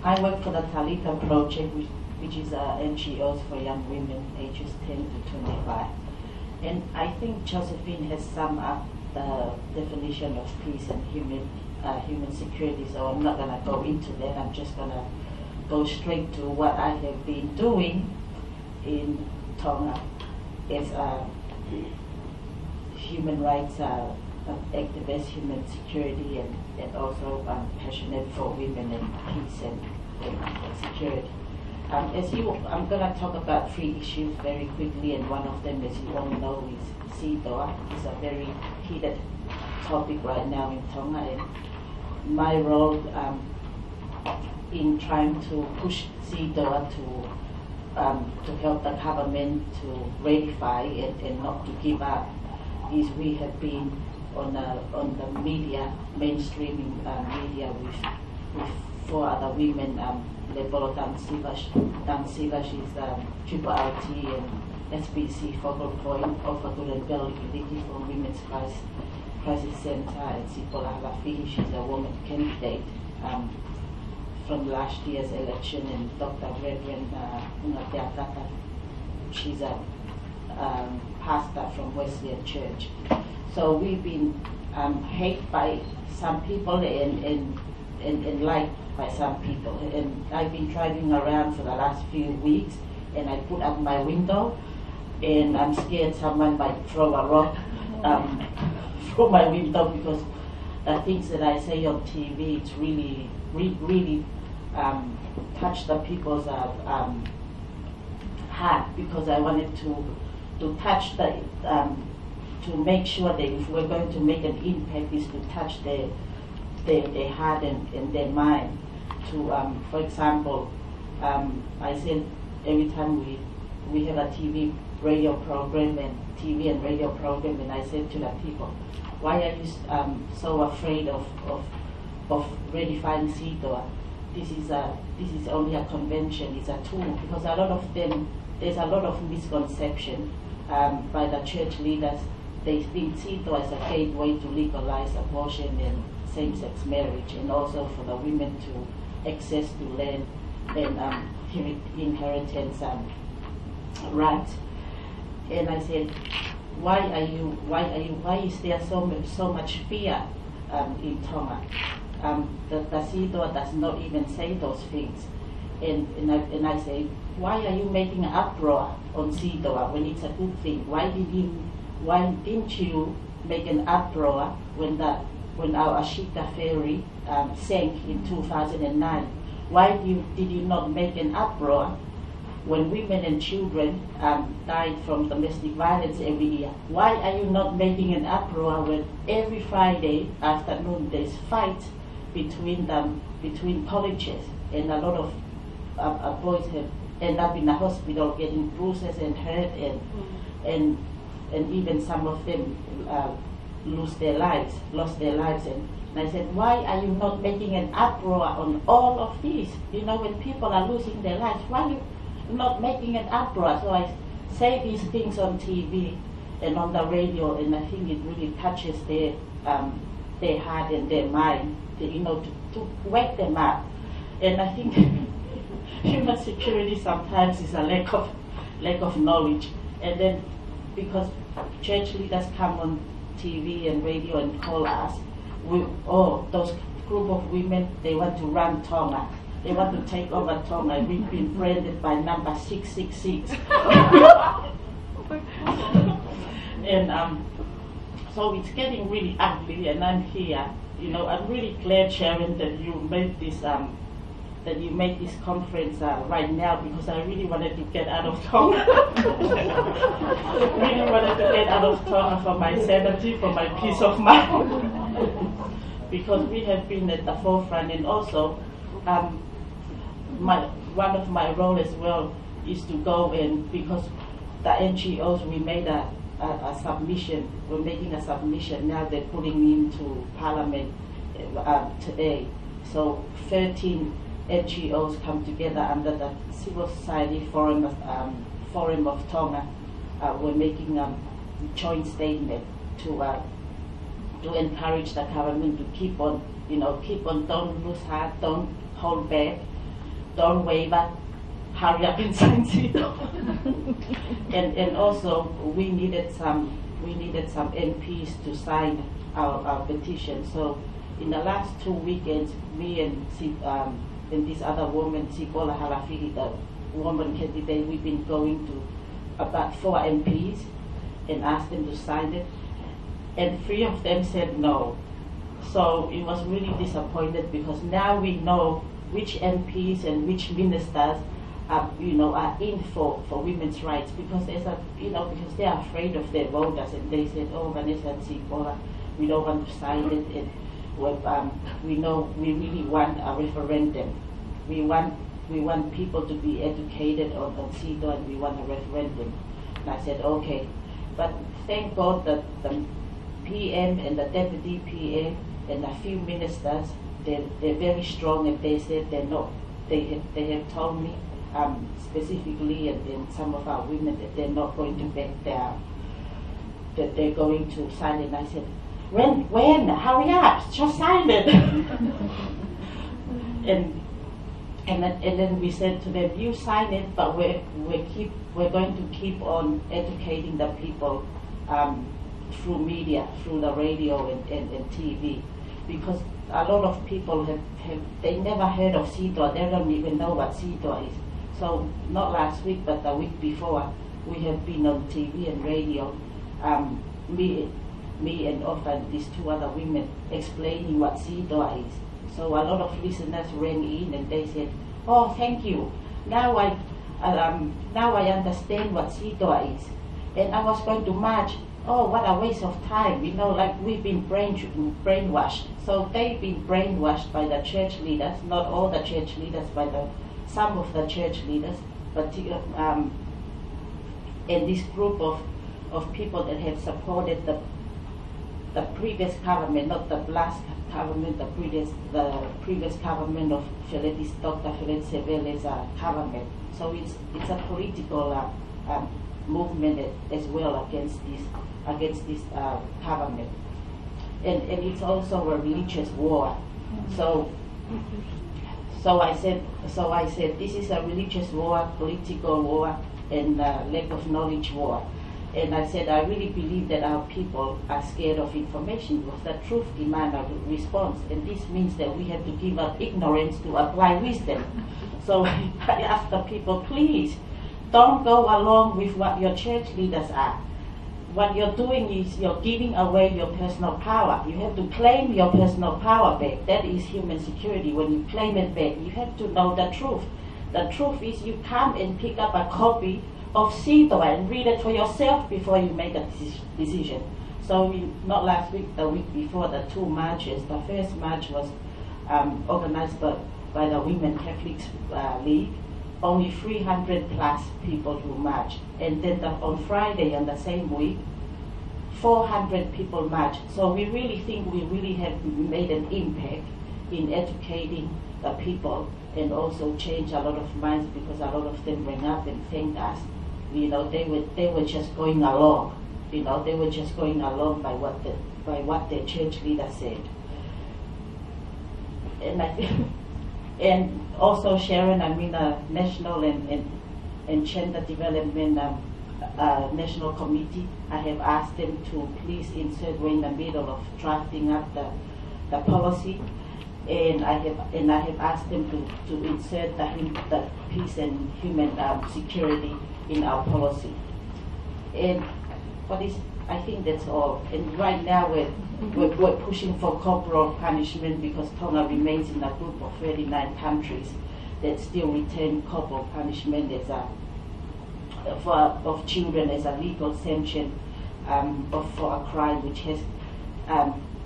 I work for the Talitha Project, which is NGOs for young women ages 10 to 25. And I think Josephine has summed up the definition of peace and human security, so I'm not going to go into that. I'm just going to go straight to what I have been doing in Tonga as a human rights activist, human security, and also passionate for women and peace and security. I'm going to talk about 3 issues very quickly, and one of them, as you all know, is CEDAW. It's a very heated topic right now in Tonga, and my role in trying to push CEDAW to help the government to ratify it and not to give up is we have been on the media, mainstreaming media with 4 other women. Lebolo Dansiva, she's Triple RT and SBC focal point of Agulembel Iliki from Women's Crisis Center, and Sipola Halafi, she's a woman candidate from last year's election, and Dr. Reverend Unatiatata, she's a pastor from Wesleyan Church. So we've been hated by some people and liked by some people. And I've been driving around for the last few weeks, and I put up my window, and I'm scared someone might throw a rock through my window, because the things that I say on TV, it's really touch the people's heart, because I wanted to touch the to make sure that if we're going to make an impact, is to touch their heart and their mind. To for example, I said every time we have a TV radio program and radio program, and I said to the people, why are you so afraid of ratifying CEDAW? This is only a convention, it's a tool, because there's a lot of misconception by the church leaders. They think CEDAW is a gateway to legalize abortion and same-sex marriage, and also for the women to access to land and inheritance rights. And I said, why is there so much fear in Tonga? The CEDAW does not even say those things. And I say, why are you making an uproar on CEDAW when it's a good thing? Why didn't you make an uproar when our Ashika ferry sank in 2009? Why did you not make an uproar when women and children died from domestic violence every year? Why are you not making an uproar when every Friday afternoon there's fight between colleges, and a lot of boys have ended up in the hospital getting bruises and hurt, and even some of them lost their lives. And I said, why are you not making an uproar on all of these? You know, when people are losing their lives, why are you not making an uproar? So I say these things on TV and on the radio, and I think it really touches their heart and their mind, to wake them up. And I think human security sometimes is a lack of knowledge. And then because church leaders come on TV and radio and call us, those group of women, they want to run Tonga. They want to take over Tonga. We've been branded by number 666. And so it's getting really ugly, and I'm here. I'm really glad, Sharon, that you made this conference right now, because I really wanted to get out of Tonga. Really wanted to get out of Tonga for my sanity, for my peace of mind. Because we have been at the forefront, and also one of my role as well is to go and, because the NGOs, we made a submission. We're making a submission now. They're putting into Parliament today. So 13 NGOs come together under the Civil Society Forum of Tonga. We're making a joint statement to encourage the government to keep on, don't lose heart, don't hold back, don't waver, hurry up and sign CEDAW. and also we needed some MPs to sign our petition. So in the last 2 weekends, me and this other woman, Sipola Harafiri, the woman candidate, we've been going to about 4 MPs and asked them to sign it, and 3 of them said no. So it was really disappointed, because now we know which MPs and which ministers are in for women's rights, because because they are afraid of their voters, and they said, oh, Vanessa and Sipola, we don't want to sign it, and we know we really want a referendum. We want people to be educated on CEDAW, and we want a referendum. And I said, okay. But thank God that the PM and the deputy PM and a few ministers, they're very strong, and they said they're not. They have told me specifically, and some of our women, that they're not going to back down, that they're going to sign it. And I said, when? Hurry up, just sign it. and then we said to them, you sign it, but we're going to keep on educating the people through media, through the radio and TV, because a lot of people they never heard of CEDAW. They don't even know what CEDAW is. So not last week, but the week before, we have been on TV and radio, me and often these 2 other women, explaining what CEDAW is. So a lot of listeners rang in, and they said, oh, thank you. Now I understand what CEDAW is. And I was going to march. Oh, what a waste of time. Like we've been brainwashed. So they've been brainwashed by the church leaders, not all the church leaders, by some of the church leaders, but and this group of people that have supported the previous government, not the last government, the previous government of Dr. Felix Sevele's government. So it's a political movement as well against this government, and it's also a religious war. So I said this is a religious war, political war, and lack of knowledge war. And I said, I really believe that our people are scared of information, because the truth demands a response. And this means that we have to give up ignorance to apply wisdom. So I asked the people, please, don't go along with what your church leaders are. What you're doing is you're giving away your personal power. You have to claim your personal power back. That is human security. When you claim it back, you have to know the truth. The truth is you come and pick up a copy of CEDAW and read it for yourself before you make a decision. So not last week, the week before, the 2 marches. The first march was organized by the Women Catholics League. Only 300 plus people who marched. And then on Friday, on the same week, 400 people marched. So we really think we really have made an impact in educating the people, and also change a lot of minds, because a lot of them rang up and thanked us. They were just going along. They were just going along by what their church leader said. And and also Sharon, national and gender development national committee. I have asked them to please insert. We're in the middle of drafting up the policy, and I have asked them to insert the peace and human security in our policy. And I think that's all. And right now we're pushing for corporal punishment, because Tonga remains in a group of 39 countries that still retain corporal punishment as of children as a legal sanction for a crime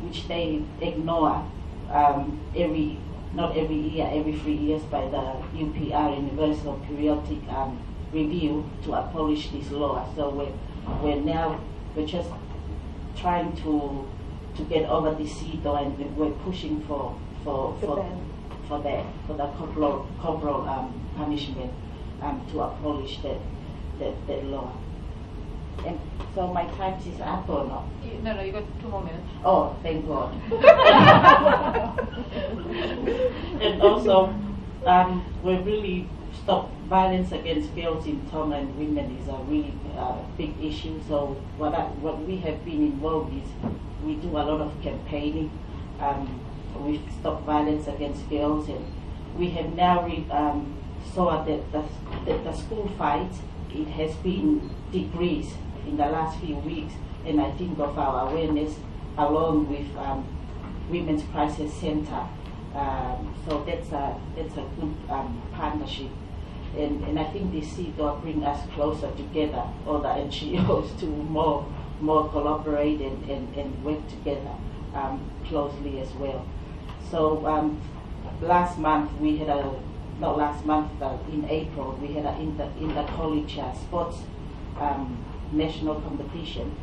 which they ignore not every year, every 3 years, by the UPR, Universal Periodic Review, to abolish this law. So we're just trying to get over this CEDAW, and we're pushing for the corporal punishment to abolish that law. And so my time is up or not? No, you got 2 more minutes. Oh, thank God. And also, We really stop violence against girls in Tonga and women is a really big issue. So what we have been involved is we do a lot of campaigning. We stop violence against girls, and we have now saw that the school fight, it has been decreased in the last few weeks, and I think of our awareness along with Women's Crisis Center. So that's a good partnership, and I think this seed will bring us closer together, all the NGOs, to more collaborate and work together closely as well. So last month we had in April we had in the college sports national competition.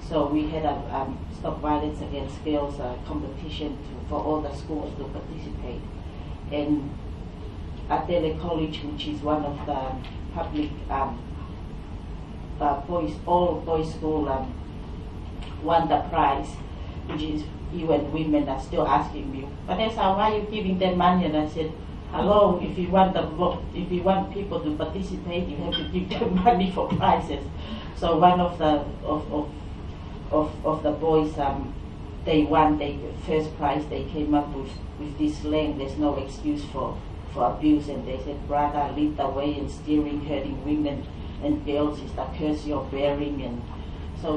So we had a Stop Violence Against Girls competition for all the schools to participate. And Adele College, which is one of the public all boys school, won the prize, which is you and women are still asking me, Vanessa, why are you giving them money? And I said, hello, if you want people to participate, you have to give them money for prizes. So one of the boys, they won the first prize. They came up with this slang, there's no excuse for abuse, and they said, brother, lead the way in steering, hurting women and girls is the curse you're bearing. And so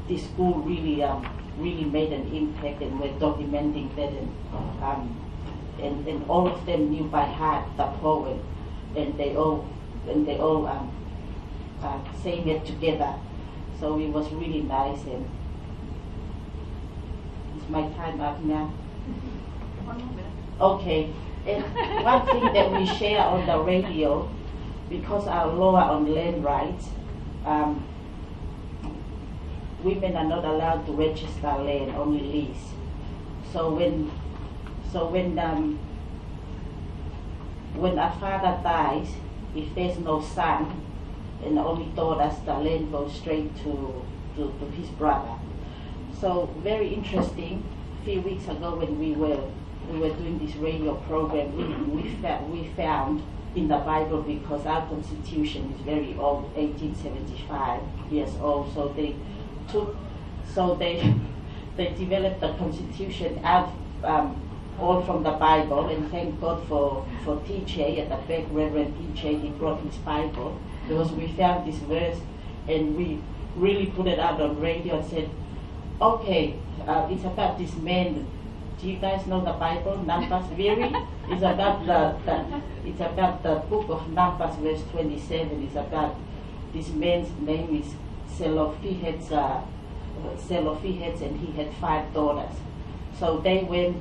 this school really made an impact, and we're documenting that, and all of them knew by heart the poem, and they all sang it together. So it was really nice, and it's my time up now. Okay, and one thing that we share on the radio, because our law on land rights, women are not allowed to register land, only lease. So when a father dies, if there's no son and only daughters, the land goes straight to his brother. So very interesting. A few weeks ago, when we were doing this radio program, we found in the Bible, because our constitution is very old, 1875 years old. So they developed the constitution out all from the Bible, and thank God for TJ at the back, Reverend TJ, he brought his Bible, because we found this verse, and we really put it out on radio and said, okay, it's about this man. Do you guys know the Bible, Numbers? Very? It's about the book of Numbers, verse 27. It's about this man's name is Zelophehad, and he had 5 daughters. So they went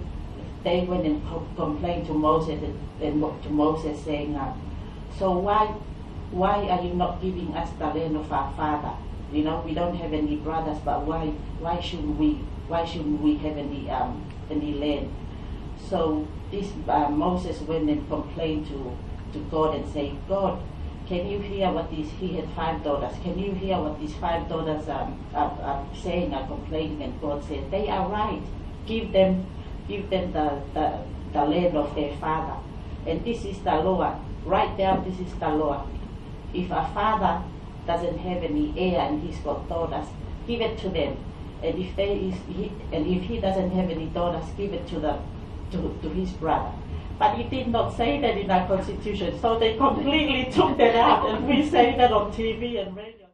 and complained to Moses, and to Moses saying, so why are you not giving us the land of our father? You know, we don't have any brothers, but why shouldn't we have any land? So this Moses went and complained to God and said, God, can you hear what he had 5 daughters? Can you hear what these 5 daughters are saying, are complaining? And God said, they are right. Give them the land of their father. And this is the law. Right there, this is the law. If a father doesn't have any heir and he's got daughters, give it to them. And if he doesn't have any daughters, give it to his brother. But he did not say that in our constitution, so they completely took that out, and we say that on TV and radio.